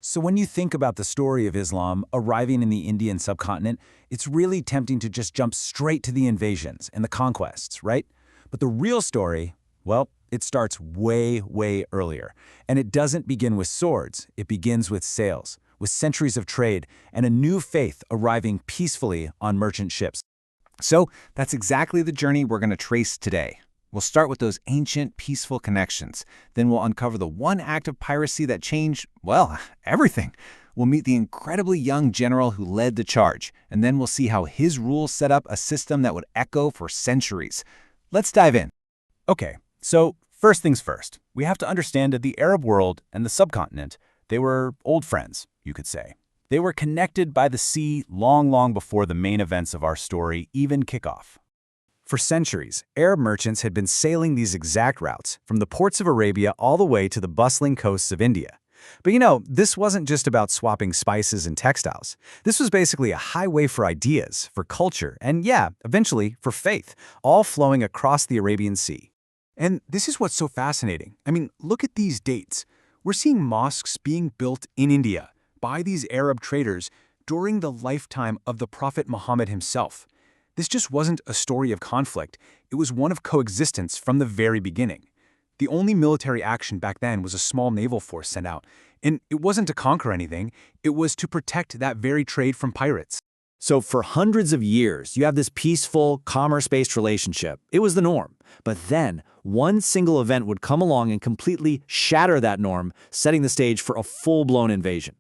So when you think about the story of Islam arriving in the Indian subcontinent, it's really tempting to just jump straight to the invasions and the conquests, right? But the real story, well, it starts way, way earlier. And it doesn't begin with swords, it begins with sails, with centuries of trade, and a new faith arriving peacefully on merchant ships. So that's exactly the journey we're going to trace today. We'll start with those ancient, peaceful connections. Then we'll uncover the one act of piracy that changed, well, everything. We'll meet the incredibly young general who led the charge, and then we'll see how his rule set up a system that would echo for centuries. Let's dive in. Okay, so first things first, we have to understand that the Arab world and the subcontinent, they were old friends, you could say. They were connected by the sea long, long before the main events of our story even kick off. For centuries, Arab merchants had been sailing these exact routes, from the ports of Arabia all the way to the bustling coasts of India. But this wasn't just about swapping spices and textiles. This was basically a highway for ideas, for culture, and eventually for faith, all flowing across the Arabian Sea. And this is what's so fascinating. I mean, look at these dates. We're seeing mosques being built in India by these Arab traders during the lifetime of the Prophet Muhammad himself. This just wasn't a story of conflict, it was one of coexistence from the very beginning. The only military action back then was a small naval force sent out, and it wasn't to conquer anything, it was to protect that very trade from pirates. So for hundreds of years, you have this peaceful, commerce-based relationship. It was the norm. But then, one single event would come along and completely shatter that norm, setting the stage for a full-blown invasion.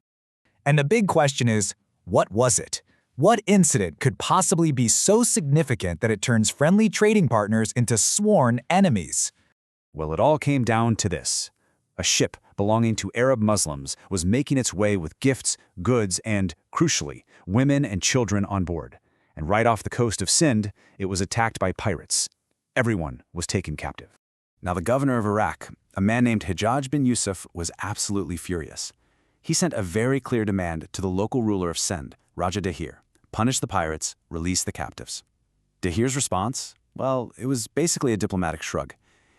And the big question is, what was it? What incident could possibly be so significant that it turns friendly trading partners into sworn enemies? Well, it all came down to this. A ship belonging to Arab Muslims was making its way with gifts, goods, and, crucially, women and children on board. And right off the coast of Sindh, it was attacked by pirates. Everyone was taken captive. Now, the governor of Iraq, a man named Hajjaj bin Yusuf, was absolutely furious. He sent a very clear demand to the local ruler of Sindh, Raja Dahir. Punish the pirates, release the captives. Dahir's response? Well, it was basically a diplomatic shrug.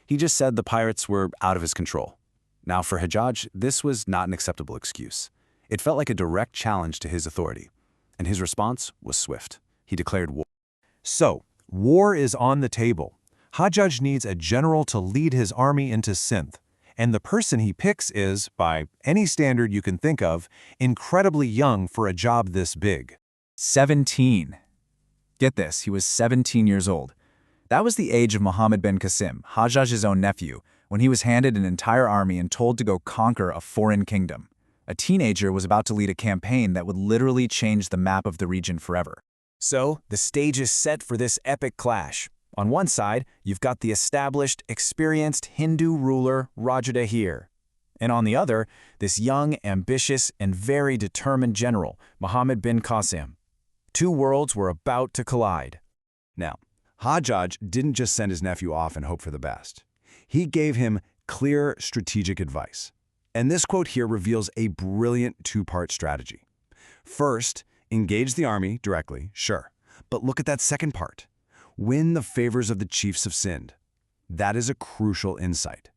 He just said the pirates were out of his control. Now, for Hajjaj, this was not an acceptable excuse. It felt like a direct challenge to his authority. And his response was swift. He declared war. So, war is on the table. Hajjaj needs a general to lead his army into Sindh. And the person he picks is, by any standard you can think of, incredibly young for a job this big. 17. Get this, he was 17 years old. That was the age of Muhammad bin Qasim, Hajjaj's own nephew, when he was handed an entire army and told to go conquer a foreign kingdom. A teenager was about to lead a campaign that would literally change the map of the region forever. So, the stage is set for this epic clash. On one side, you've got the established, experienced Hindu ruler Raja Dahir. And on the other, this young, ambitious, and very determined general, Muhammad bin Qasim. Two worlds were about to collide. Now, Hajjaj didn't just send his nephew off and hope for the best. He gave him clear strategic advice. And this quote here reveals a brilliant two-part strategy. First, engage the army directly, sure. But look at that second part. Win the favors of the chiefs of Sindh. That is a crucial insight.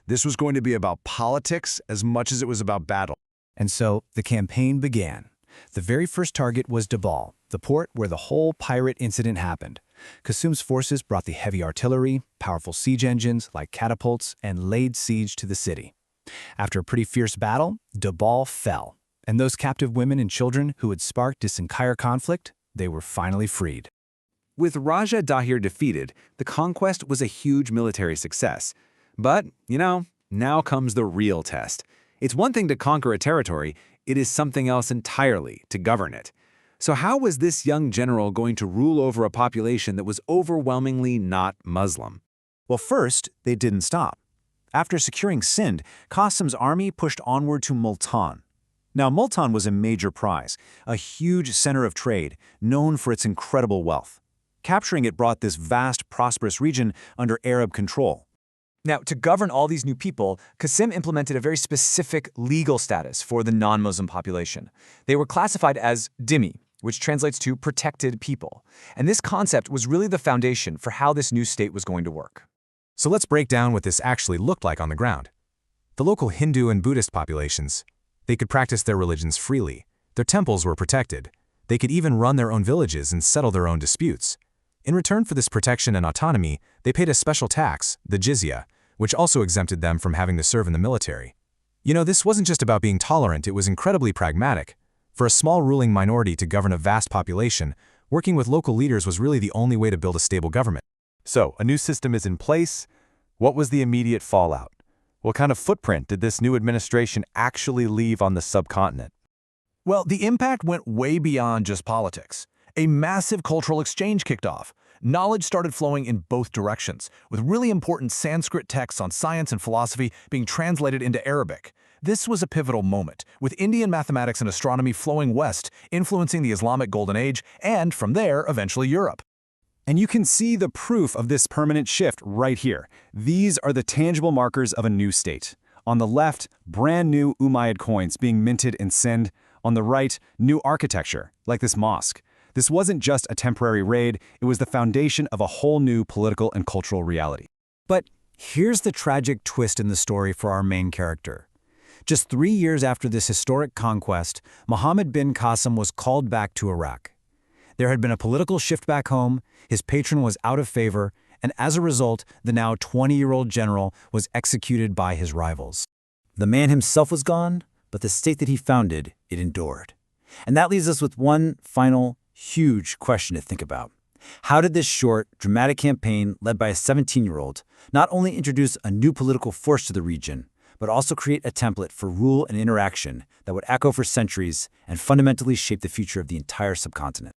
This was going to be about politics as much as it was about battle. And so the campaign began. The very first target was Dabal, the port where the whole pirate incident happened. Qasim's forces brought the heavy artillery, powerful siege engines like catapults, and laid siege to the city. After a pretty fierce battle, Dabal fell, and those captive women and children who had sparked this entire conflict, they were finally freed. With Raja Dahir defeated, the conquest was a huge military success. But, now comes the real test. It's one thing to conquer a territory, it is something else entirely to govern it. So how was this young general going to rule over a population that was overwhelmingly not Muslim? Well, first, they didn't stop. After securing Sindh, Qasim's army pushed onward to Multan. Now, Multan was a major prize, a huge center of trade, known for its incredible wealth. Capturing it brought this vast, prosperous region under Arab control. Now, to govern all these new people, Qasim implemented a very specific legal status for the non-Muslim population. They were classified as dhimmi, which translates to protected people. And this concept was really the foundation for how this new state was going to work. So let's break down what this actually looked like on the ground. The local Hindu and Buddhist populations, They could practice their religions freely. Their temples were protected. They could even run their own villages and settle their own disputes. In return for this protection and autonomy, they paid a special tax, the jizya, which also exempted them from having to serve in the military. This wasn't just about being tolerant, it was incredibly pragmatic. For a small ruling minority to govern a vast population, working with local leaders was really the only way to build a stable government. So, a new system is in place. What was the immediate fallout? What kind of footprint did this new administration actually leave on the subcontinent? Well, the impact went way beyond just politics. A massive cultural exchange kicked off. Knowledge started flowing in both directions, with really important Sanskrit texts on science and philosophy being translated into Arabic. This was a pivotal moment, with Indian mathematics and astronomy flowing west, influencing the Islamic Golden Age, and from there, eventually Europe. And you can see the proof of this permanent shift right here. These are the tangible markers of a new state. On the left, brand new Umayyad coins being minted in Sindh. On the right, new architecture, like this mosque. This wasn't just a temporary raid, it was the foundation of a whole new political and cultural reality. But here's the tragic twist in the story for our main character. Just 3 years after this historic conquest, Muhammad bin Qasim was called back to Iraq. There had been a political shift back home, his patron was out of favor, and as a result, the now 20-year-old general was executed by his rivals. The man himself was gone, but the state that he founded, it endured. And that leaves us with one final, huge question to think about. How did this short, dramatic campaign led by a 17-year-old not only introduce a new political force to the region, but also create a template for rule and interaction that would echo for centuries and fundamentally shape the future of the entire subcontinent?